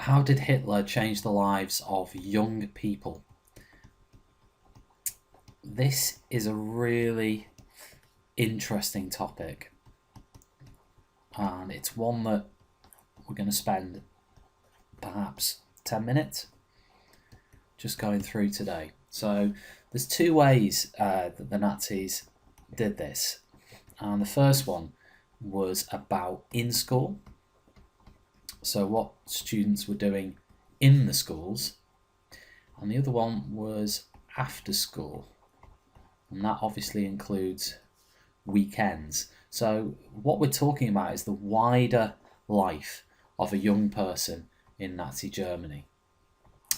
How did Hitler change the lives of young people? This is a really interesting topic, and it's one that we're going to spend perhaps 10 minutes just going through today. So there's two ways that the Nazis did this, and the first one was about in school, so what students were doing in the schools, and the other one was after school, and that obviously includes weekends. So what we're talking about is the wider life of a young person in Nazi Germany.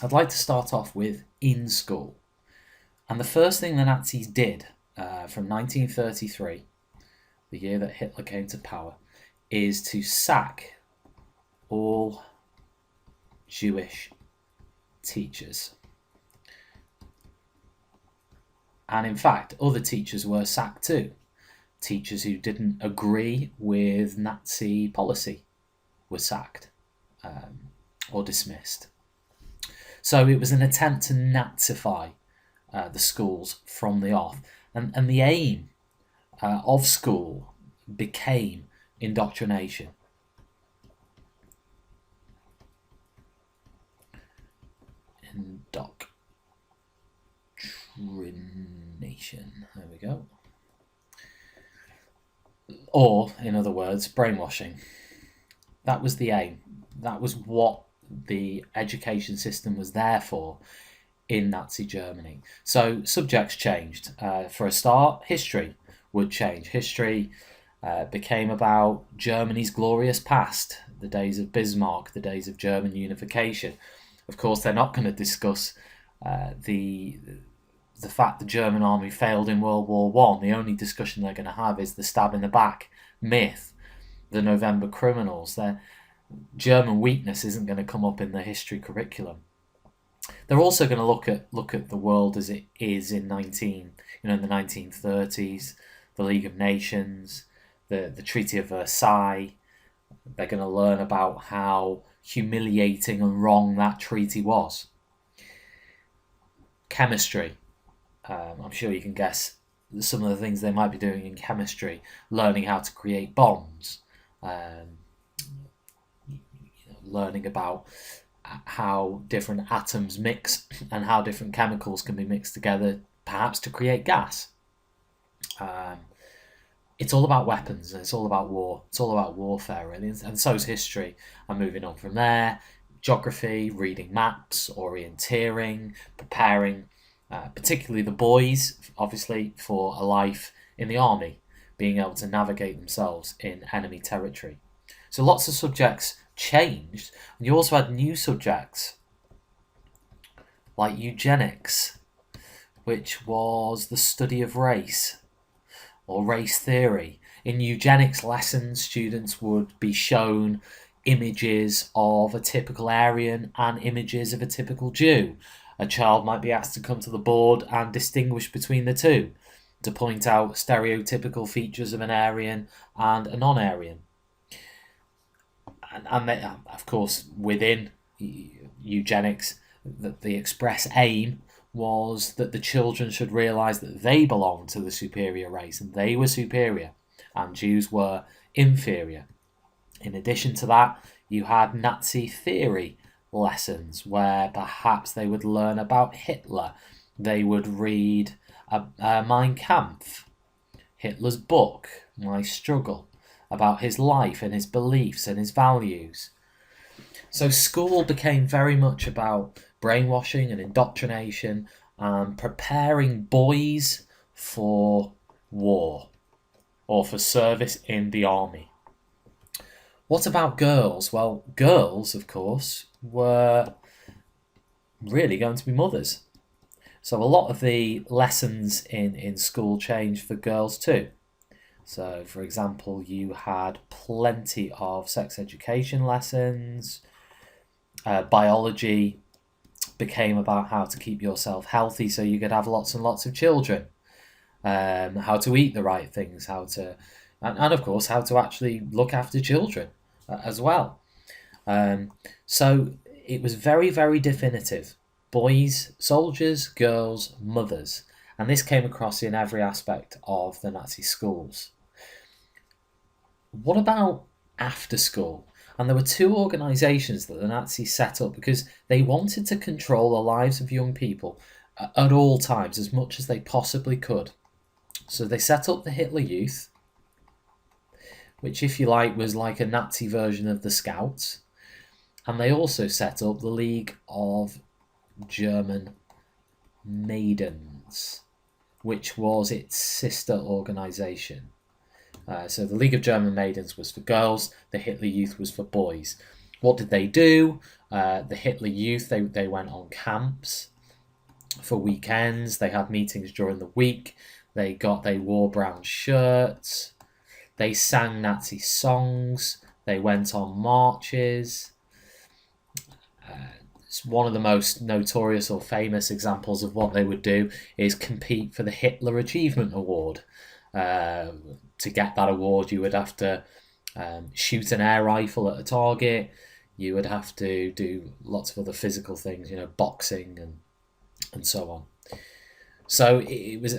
I'd like to start off with in school. And the first thing the Nazis did from 1933, the year that Hitler came to power, is to sack all Jewish teachers. And in fact, other teachers were sacked too. Teachers who didn't agree with Nazi policy were sacked or dismissed. So it was an attempt to Nazify the schools from the off. And the aim of school became indoctrination. Indoctrination. There we go. Or, in other words, brainwashing. That was the aim. That was what the education system was there for in Nazi Germany. So subjects changed. For a start, history would change. History became about Germany's glorious past, the days of Bismarck, the days of German unification. Of course, they're not going to discuss the fact the German army failed in World War One. The only discussion they're going to have is the stab in the back myth, the November criminals. Their German weakness isn't going to come up in the history curriculum. They're also going to look at the world as it is in the 1930s, the League of Nations, the Treaty of Versailles. They're going to learn about how humiliating and wrong that treaty was. Chemistry. I'm sure you can guess some of the things they might be doing in chemistry, learning how to create bonds, learning about how different atoms mix and how different chemicals can be mixed together, perhaps to create gas. It's all about weapons, and it's all about war. It's all about warfare, really, and so is history. And moving on from there, geography, reading maps, orienteering, preparing, particularly the boys, obviously, for a life in the army, being able to navigate themselves in enemy territory. So lots of subjects changed, and you also had new subjects like eugenics, which was the study of race or race theory. In eugenics lessons, students would be shown images of a typical Aryan and images of a typical Jew. A child might be asked to come to the board and distinguish between the two, to point out stereotypical features of an Aryan and a non-Aryan. And they, of course, within eugenics, the express aim was that the children should realise that they belonged to the superior race and they were superior and Jews were inferior. In addition to that, you had Nazi theory lessons where perhaps they would learn about Hitler. They would read Mein Kampf, Hitler's book, My Struggle, about his life and his beliefs and his values. So school became very much about brainwashing and indoctrination and preparing boys for war or for service in the army. What about girls? Well, girls, of course, were really going to be mothers. So a lot of the lessons in school changed for girls too. So, for example, you had plenty of sex education lessons. Biology became about how to keep yourself healthy so you could have lots and lots of children. How to eat the right things, and of course, how to actually look after children as well. So it was very, very definitive. Boys, soldiers, girls, mothers. And this came across in every aspect of the Nazi schools. What about after school? And there were two organisations that the Nazis set up because they wanted to control the lives of young people at all times as much as they possibly could. So they set up the Hitler Youth, which, if you like, was like a Nazi version of the Scouts. And they also set up the League of German Maidens, which was its sister organisation. So the League of German Maidens was for girls, the Hitler Youth was for boys. What did they do? The Hitler Youth, they went on camps for weekends, they had meetings during the week, they wore brown shirts, they sang Nazi songs, they went on marches. It's one of the most notorious or famous examples of what they would do is compete for the Hitler Achievement Award. To get that award, you would have to shoot an air rifle at a target. You would have to do lots of other physical things, boxing and so on. So it was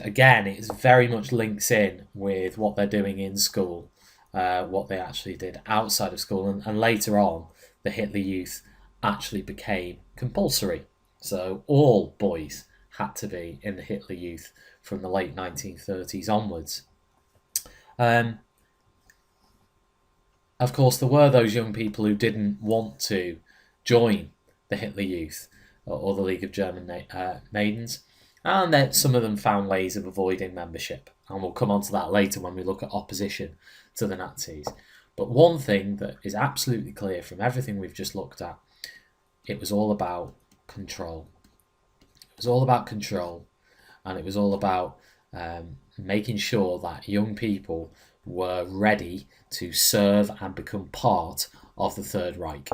very much links in with what they're doing in school, what they actually did outside of school, and later on, the Hitler Youth actually became compulsory. So all boys had to be in the Hitler Youth from the late 1930s onwards. Of course, there were those young people who didn't want to join the Hitler Youth or the League of German Maidens, and then some of them found ways of avoiding membership. And we'll come on to that later when we look at opposition to the Nazis. But one thing that is absolutely clear from everything we've just looked at, it was all about control. It was all about control, and it was all about making sure that young people were ready to serve and become part of the Third Reich.